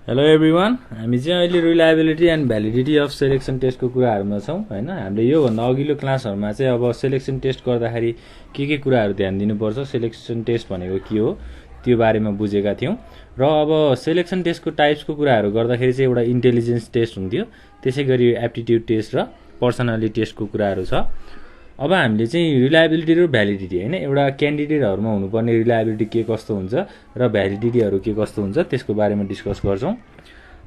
Hello everyone, हामी चाहिँ अहिले reliability and validity of selection टेस्टको कुराहरूमा छौँ होइन। हामीले योभन्दा अघिल्लो क्लासहरूमा चाहिँ अब सेलेक्सन टेस्ट गर्दाखेरि के कुराहरू ध्यान दिनुपर्छ, सेलेक्सन टेस्ट भनेको के हो त्यो बारेमा बुझेका थियौँ। र अब सेलेक्सन टेस्टको टाइप्सको कुराहरू गर्दाखेरि चाहिँ एउटा इन्टेलिजेन्स टेस्ट हुन्थ्यो, त्यसै गरी एप्टिट्युड टेस्ट र पर्सनालिटी टेस्टको कुराहरू छ। अब हामीले चाहिँ रिलायबिलिटी र भ्यालिडिटी होइन, एउटा क्यान्डिडेटहरूमा हुनुपर्ने रिलायबिलिटी के कस्तो हुन्छ र भ्यालिडिटीहरू के कस्तो हुन्छ त्यसको बारेमा डिस्कस गर्छौँ।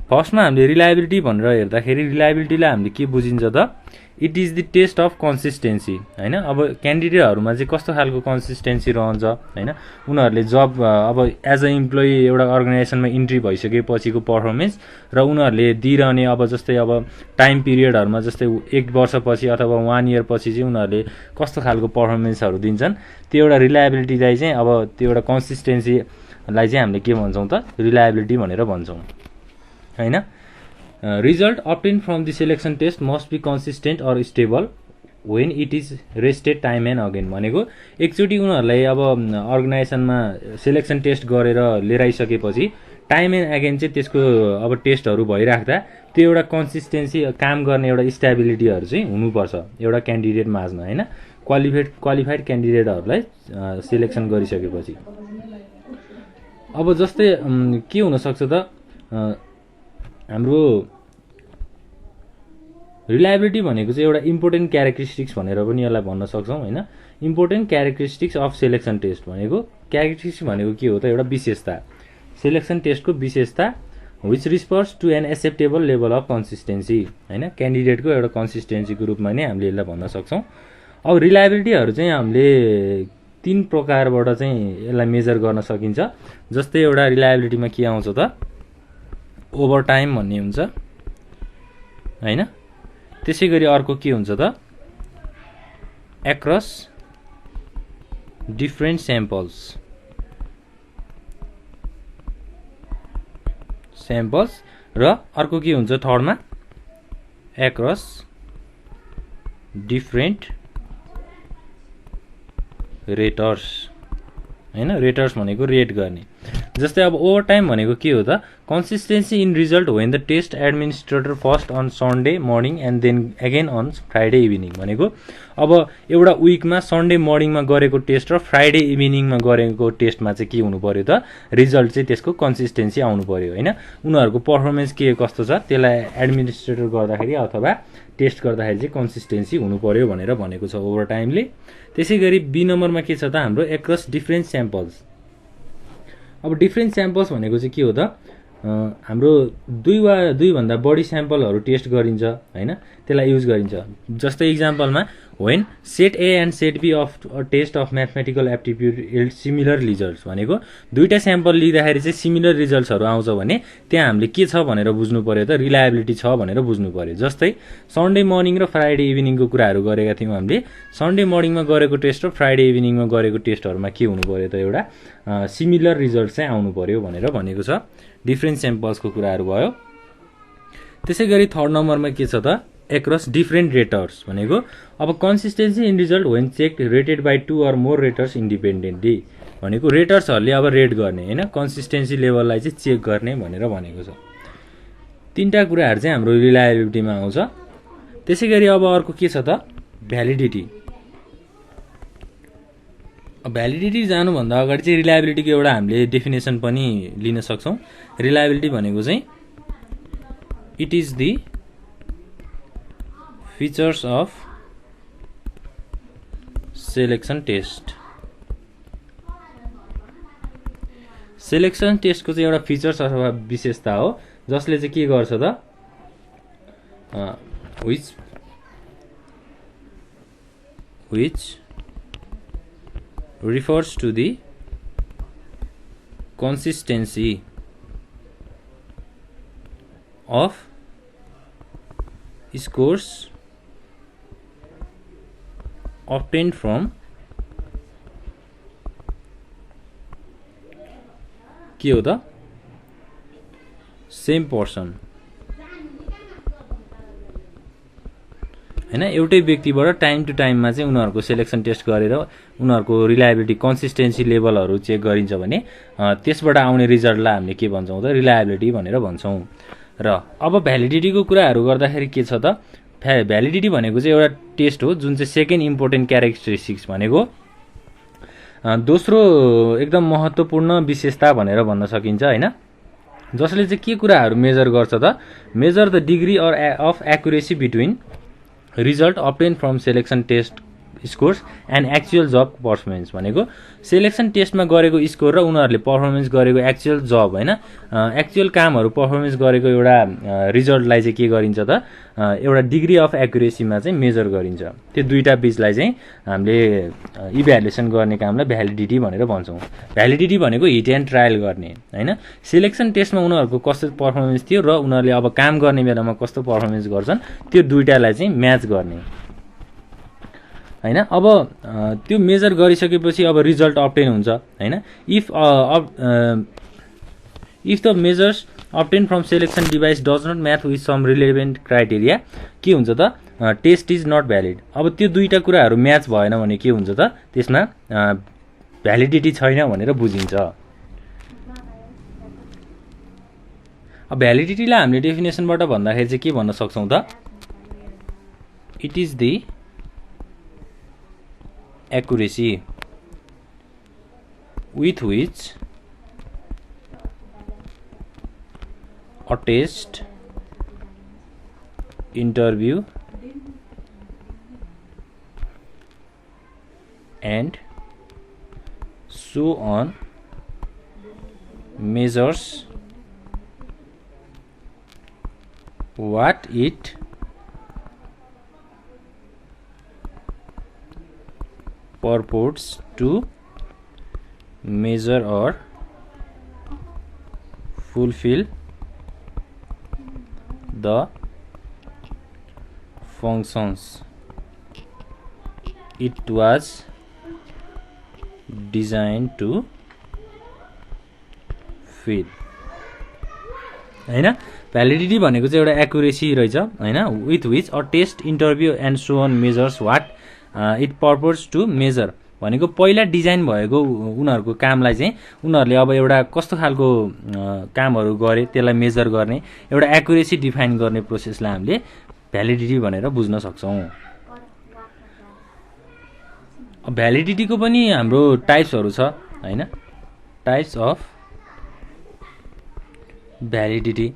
फर्स्टमा हामीले रिलायबिलिटी भनेर हेर्दाखेरि रिलायबिलिटीलाई हामीले के बुझिन्छ त, it is the test of consistency होइन। अब क्यान्डिडेटहरूमा चाहिँ कस्तो खालको कन्सिस्टेन्सी रहन्छ होइन, उनीहरूले जब अब एज अ इम्प्लोइ एउटा अर्गनाइजेसनमा इन्ट्री भइसकेपछिको पर्फर्मेन्स र उनीहरूले दिइरहने अब जस्तै अब टाइम पिरियडहरूमा जस्तै 1 वर्षपछि अथवा 1 इयर पछि चाहिँ उनीहरूले कस्तो खालको पर्फर्मेन्सहरू दिन्छन्, त्यो एउटा रिलायबिलिटीलाई चाहिँ अब त्यो एउटा कन्सिस्टेन्सीलाई चाहिँ हामीले के भन्छौँ त, रिलायबिलिटी भनेर भन्छौँ होइन। Result obtained from the selection test must be consistent or stable when it is retested time and again भनेको एकचोटि उनीहरूलाई अब अर्गनाइजेसनमा सेलेक्सन टेस्ट गरेर लिएर आइसकेपछि टाइम एन्ड अगेन चाहिँ त्यसको अब टेस्टहरू भइराख्दा त्यो एउटा कन्सिस्टेन्सी काम गर्ने एउटा स्टेबिलिटीहरू चाहिँ हुनुपर्छ एउटा क्यान्डिडेट माझमा होइन, क्वालिफाइड क्यान्डिडेटहरूलाई सेलेक्सन गरिसकेपछि। अब जस्तै के हुनसक्छ त, हाम्रो रिलायबिलिटी भनेको चाहिँ एउटा इम्पोर्टेन्ट क्यारेक्टरिस्टिक्स भनेर पनि यसलाई भन्न सक्छौँ होइन। Important characteristics of selection test भनेको क्यारेक्टरिस्टिक्स भनेको के हो त, एउटा विशेषता, सेलेक्सन टेस्टको विशेषता which refers to an acceptable level of consistency होइन, क्यान्डिडेटको एउटा कन्सिस्टेन्सीको रूपमा नै हामीले यसलाई भन्न सक्छौँ। अब रिलायबिलिटीहरू चाहिँ हामीले 3 प्रकारबाट चाहिँ यसलाई मेजर गर्न सकिन्छ। जस्तै एउटा रिलायबिलिटीमा के आउँछ त, ओभर टाइम भन्ने हुन्छ होइन। त्यसै गरी अर्को के हुन्छ त, एक्रस डिफ्रेन्ट स्याम्पल्स र अर्को के हुन्छ थर्डमा, एक्रस डिफ्रेन्ट रेटर्स होइन। रेटर्स भनेको रेट गर्ने। जस्तै अब ओभर टाइम भनेको के हो त, consistency in result when the test administrator first on Sunday morning and then again on Friday evening भनेको अब एउटा विकमा सन्डे मर्निङमा गरेको टेस्ट र फ्राइडे इभिनिङमा गरेको टेस्टमा चाहिँ के हुनु पर्यो त, रिजल्ट चाहिँ त्यसको कन्सिस्टेन्सी आउनु पर्यो होइन। उनीहरूको पर्फर्मेन्स के कस्तो छ त्यसलाई एडमिनिस्ट्रेटर गर्दाखेरि अथवा टेस्ट गर्दाखेरि चाहिँ कन्सिस्टेन्सी हुनु पर्यो भनेर भनेको छ ओभर टाइमले। त्यसै गरी बी नम्बरमा के छ त, हाम्रो एक्रस डिफ्रेन्ट स्याम्पल्स। अब डिफ्रेन्ट स्याम्पल्स भनेको चाहिँ के हो त, हाम्रो 2 वा 2 भन्दा बढी स्याम्पलहरू टेस्ट गरिन्छ होइन, त्यसलाई युज गरिन्छ। जस्तै इक्जाम्पलमा when set A and set B of test of mathematical aptitude yield similar results भनेको 2टा स्याम्पल लिँदाखेरि चाहिँ सिमिलर रिजल्ट्सहरू आउँछ भने त्यहाँ हामीले के छ भनेर बुझ्नु पर्यो त, रिलायबिलिटी छ भनेर बुझ्नु पर्यो। जस्तै सन्डे मर्निङ र फ्राइडे इभिनिङको कुराहरू गरेका थियौँ हामीले। सन्डे मर्निङमा गरेको टेस्ट र फ्राइडे इभिनिङमा गरेको टेस्टहरूमा के हुनु पर्यो त, एउटा सिमिलर रिजल्ट चाहिँ आउनु पर्यो भनेर भनेको छ। डिफ्रेन्ट स्याम्पल्सको कुराहरू भयो। त्यसै गरी थर्ड नम्बरमा के छ त, एक्रस डिफ्रेन्ट रेटर्स भनेको अब consistency in result when check rated by 2 or more raters independently भनेको रेटर्सहरूले अब रेट गर्ने होइन, कन्सिस्टेन्सी लेभललाई चाहिँ चेक गर्ने भनेर भनेको छ। 3टा कुराहरू चाहिँ हाम्रो रिलायबिलिटीमा आउँछ। त्यसै गरी अब अर्को के छ त, भ्यालिडिटी। भ्यालिडिटी जानुभन्दा अगाडि चाहिँ रिलायबिलिटीको एउटा हामीले डेफिनेसन पनि लिन सक्छौँ। रिलायबिलिटी भनेको चाहिँ it is the features of selection test. Selection टेस्टको चाहिँ एउटा फिचर्स अथवा विशेषता हो जसले चाहिँ के गर्छ त, which refers to the consistency of scores obtained from के हो त, सेम पर्सन हैन। एउटै व्यक्तिबाट टाइम टु टाइममा चाहिँ उनीहरूको सेलेक्सन टेस्ट गरेर उनीहरूको रिलायबिलिटी कन्सिस्टेन्सी लेभलहरू चेक गरिन्छ भने त्यसबाट आउने रिजल्टलाई हामीले के भन्छौँ त रिलायबिलिटी भनेर भन्छौँ। र अब भ्यालिडिटीको कुराहरू गर्दाखेरि के छ त भ्यालिडिटी भनेको चाहिँ एउटा टेस्ट हो जुन चाहिँ सेकेन्ड इम्पोर्टेन्ट क्यारेक्टरिस्टिक्स भनेको दोस्रो एकदम महत्त्वपूर्ण विशेषता भनेर भन्न सकिन्छ हैन, जसले चाहिँ के कुराहरू मेजर गर्छ त measure the degree of accuracy between result obtained from selection test scores and actual जब पर्फर्मेन्स भनेको सेलेक्सन टेस्टमा गरेको स्कोर र उनीहरूले पर्फर्मेन्स गरेको एक्चुअल जब हैन एक्चुअल कामहरू पर्फर्मेन्स गरेको एउटा रिजल्टलाई चाहिँ के गरिन्छ त एउटा डिग्री अफ एक्युरेसीमा चाहिँ मेजर गरिन्छ। त्यो दुईटा बीचलाई चाहिँ हामीले इभ्यालुएसन गर्ने कामलाई भ्यालिडिटी भनेर भन्छौँ। भ्यालिडिटी भनेको हिट एन्ड ट्रायल गर्ने हैन, सेलेक्सन टेस्टमा उनीहरूको कस्तो पर्फर्मेन्स थियो र उनीहरूले अब काम गर्ने बेलामा कस्तो पर्फर्मेन्स गर्छन् त्यो दुईटालाई चाहिँ म्याच गर्ने हैन। अब त्यो मेजर गरिसकेपछि अब रिजल्ट अब्टेन हुन्छ हैन। If the measures obtained from selection device does not match with some relevant criteria के हुन्छ त टेस्ट इज नट भ्यालिड। अब त्यो दुईटा कुराहरू म्याच भएन भने के हुन्छ त त्यसमा भ्यालिडिटी छैन भनेर बुझिन्छ। अब भ्यालिडिटीलाई हामीले डेफिनेसनबाट भन्दाखेरि चाहिँ के भन्न सक्छौँ त it is the accuracy with which a test, interview and so on measures what it purports to measure or fulfill the functions it was designed to fill हैन। भ्यालिडिटी भनेको चाहिँ एउटा एक्युरेसी रहेछ हैन, with which a test interview and so on measures what it purpose to measure भनेको पहिला design भएको उनीहरूको कामलाई चाहिँ उनीहरूले अब एउटा कस्तो खालको कामहरू गरे त्यसलाई मेजर गर्ने एउटा एक्युरेसी डिफाइन गर्ने प्रोसेसलाई हामीले भ्यालिडिटी भनेर बुझ्न सक्छौँ। भ्यालिडिटीको पनि हाम्रो टाइप्सहरू छ हैन, टाइप्स अफ भ्यालिडिटी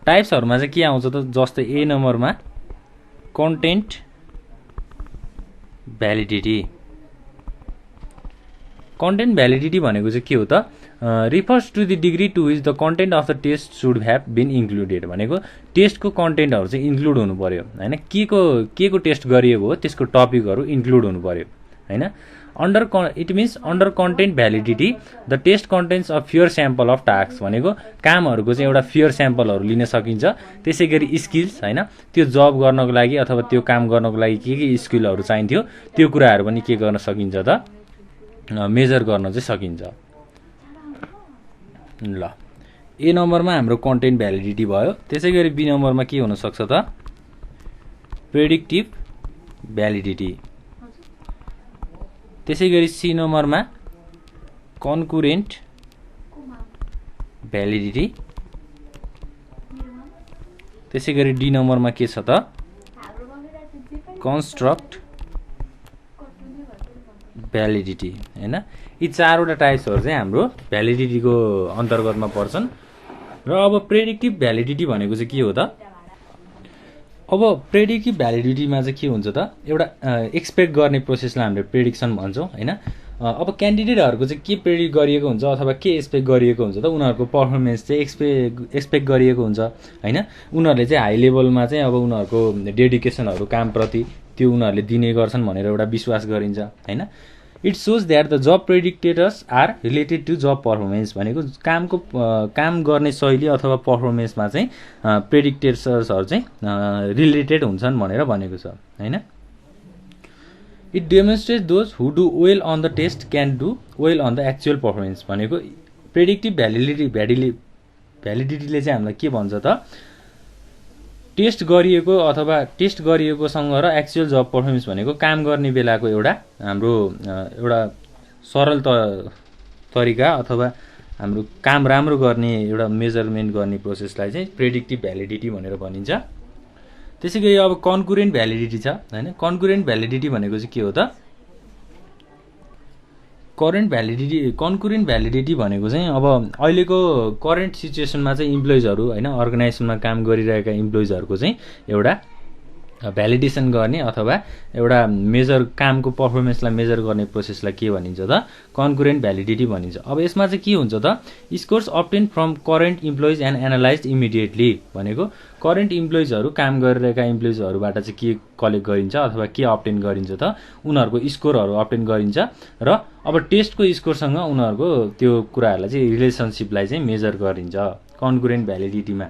टाइप्सहरूमा चाहिँ के आउँछ त जस्तै ए नम्बरमा कन्टेन्ट भ्यालिडिटी। कन्टेन्ट भ्यालिडिटी भनेको चाहिँ के हो त refers to the degree to which the content of the test should have been included भनेको टेस्टको कन्टेन्टहरू चाहिँ इन्क्लुड हुनु पर्यो हैन, के को टेस्ट गरिएको हो त्यसको टपिकहरू इन्क्लुड हुनु पर्यो हैन। It means under content validity the test contents of pure sample of task भनेको कामहरूको चाहिँ एउटा फ्योर स्याम्पलहरू लिन सकिन्छ। त्यसै गरी स्किल्स हैन, त्यो जब गर्नको लागि अथवा त्यो काम गर्नको लागि के स्किलहरू चाहिन्थ्यो त्यो कुराहरू पनि के गर्न सकिन्छ त मेजर गर्न चाहिँ सकिन्छ। ल ए नम्बरमा हाम्रो कन्टेन्ट भ्यालिडिटी भयो। त्यसै गरी बी नम्बरमा के हुन सक्छ त प्रेडिक्टिभ भ्यालिडिटी। त्यसै गरी सी नम्बरमा कन्कुरेन्ट भ्यालिडिटी। त्यसै गरी डी नम्बरमा के छ त कन्स्ट्रक्ट भ्यालिडिटी हैन। यी चारवटा टाइप्सहरू चाहिँ हाम्रो भ्यालिडिटीको अन्तर्गतमा पर्छन्। र अब प्रेडिक्टिभ भ्यालिडिटी भनेको चाहिँ के हो त अब प्रेडिक्टिभ भ्यालिडिटीमा चाहिँ के हुन्छ त एउटा एक्सपेक्ट गर्ने प्रोसेसलाई हामीले प्रेडिक्सन भन्छौँ हैन। अब क्यान्डिडेटहरूको चाहिँ के प्रेडिक्ट गरिएको हुन्छ अथवा के एक्सपेक्ट गरिएको हुन्छ त उनीहरूको पर्फर्मेन्स चाहिँ एक्सपेक्ट गरिएको हुन्छ हैन। उनीहरूले चाहिँ हाई लेभलमा चाहिँ अब उनीहरूको डेडिकेसनहरू कामप्रति त्यो उनीहरूले दिने गर्छन् भनेर एउटा विश्वास गरिन्छ हैन। It shows that the job predictors are related to job performance भनेको काम गर्ने शैली अथवा पर्फर्मेन्समा चाहिँ प्रेडिक्टेटर्सहरू चाहिँ रिलेटेड हुन्छन् भनेर भनेको छ हैन। It demonstrates those who do well on the test can do well on the actual performance भनेको प्रेडिक्टिभ भ्यालिडिटीले चाहिँ हामीलाई के भन्छ त टेस्ट गरिएको अथवा टेस्ट गरिएकोसँग र एक्चुअल जब पर्फर्मेन्स भनेको काम गर्ने बेलाको एउटा हाम्रो एउटा सरल तरिका अथवा हाम्रो काम राम्रो गर्ने एउटा मेजरमेन्ट गर्ने प्रोसेसलाई चाहिँ प्रेडिक्टिभ भ्यालिडिटी भनेर भनिन्छ। त्यसै गरी अब कन्कुरेन्ट भ्यालिडिटी छ हैन। कन्कुरेन्ट भ्यालिडिटी भनेको चाहिँ के हो त? कन्कुरेन्ट भ्यालिडिटी भनेको चाहिँ अब अहिलेको करेन्ट सिचुएसनमा चाहिँ इम्प्लोइजहरू हैन अर्गनाइजेसनमा काम गरिरहेका इम्प्लोइजहरूको चाहिँ एउटा भ्यालिडेसन गर्ने अथवा एउटा मेजर कामको पर्फर्मेन्सलाई मेजर गर्ने प्रोसेसलाई के भनिन्छ त? कन्कुरेन्ट भ्यालिडिटी भनिन्छ। अब यसमा चाहिँ के हुन्छ त? Scores obtain from current employees and analysed immediately भनेको करेन्ट इम्प्लोइजहरू काम गरिरहेका इम्प्लोइजहरूबाट चाहिँ के कलेक्ट गरिन्छ अथवा के अब्टेन गरिन्छ त? उनीहरूको स्कोरहरू अब्टेन गरिन्छ र अब टेस्टको स्कोरसँग उनीहरूको त्यो कुराहरूलाई चाहिँ रिलेसनसिपलाई चाहिँ मेजर गरिन्छ कन्कुरेन्ट भ्यालिडिटीमा।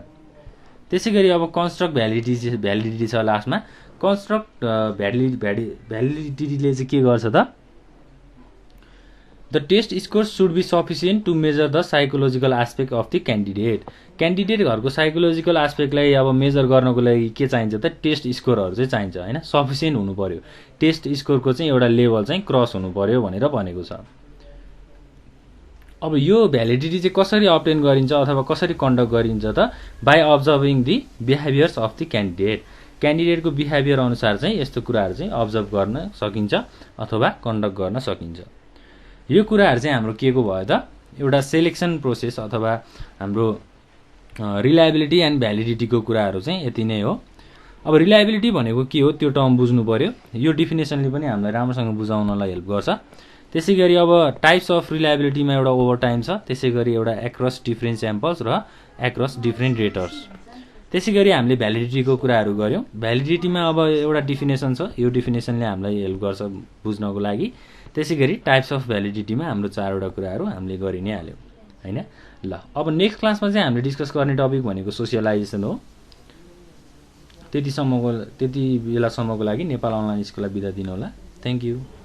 त्यसै गरी अब कन्स्ट्रक्ट भ्यालिडिटी छ लास्टमा। कन्स्ट्रक्ट भ्यालिडिटीले चाहिँ के गर्छ त? The test score should be sufficient to measure the psychological aspect of the candidate. क्यान्डिडेटहरूको साइकोलोजिकल एस्पेक्टलाई अब मेजर गर्नको लागि के चाहिन्छ त? टेस्ट स्कोरहरू चाहिँ चाहिन्छ हैन। सफिसिएन्ट हुनु पर्यो, टेस्ट स्कोरको चाहिँ एउटा लेभल चाहिँ क्रस हुनु पर्यो भनेर भनेको छ। अब यो भ्यालिडिटी चाहिँ कसरी अब्टेन गरिन्छ अथवा कसरी कन्डक्ट गरिन्छ त? By observing the behaviours of the candidate. क्यान्डिडेटको बिहेभियर अनुसार चाहिँ यस्तो कुराहरू चाहिँ अब्जर्भ गर्न सकिन्छ अथवा कन्डक्ट गर्न सकिन्छ। यो कुराहरू चाहिँ हाम्रो के को भयो त? एउटा सेलेक्सन प्रोसेस अथवा हाम्रो रिलायबिलिटी एन्ड भ्यालिडिटीको कुराहरू चाहिँ यति नै हो। अब रिलायबिलिटी भनेको के हो त्यो टर्म बुझ्नु पर्यो। यो डिफिनेसनले पनि हामीलाई राम्रोसँग बुझाउनलाई हेल्प गर्छ। त्यसै गरी अब टाइप्स अफ रिलायबिलिटीमा एउटा ओभर टाइम छ, त्यसै गरी एउटा एक्रस डिफ्रेन्ट स्याम्पल्स र एक्रस डिफ्रेन्ट रेटर्स। त्यसै गरी हामीले भ्यालिडिटीको कुराहरू गऱ्यौँ। भ्यालिडिटीमा अब एउटा डिफिनेसन छ, यो डिफिनेसनले हामीलाई हेल्प गर्छ बुझ्नको लागि। त्यसै गरी टाइप्स अफ भ्यालिडिटीमा हाम्रो 4वटा कुराहरू हामीले गरि नै हाल्यौँ हैन। ल अब नेक्स्ट क्लासमा चाहिँ हामीले डिस्कस गर्ने टपिक भनेको सोसियलाइजेसन हो। त्यति बेलासम्मको लागि नेपाल अनलाइन स्कुललाई बिदा दिनु होला। Thank you.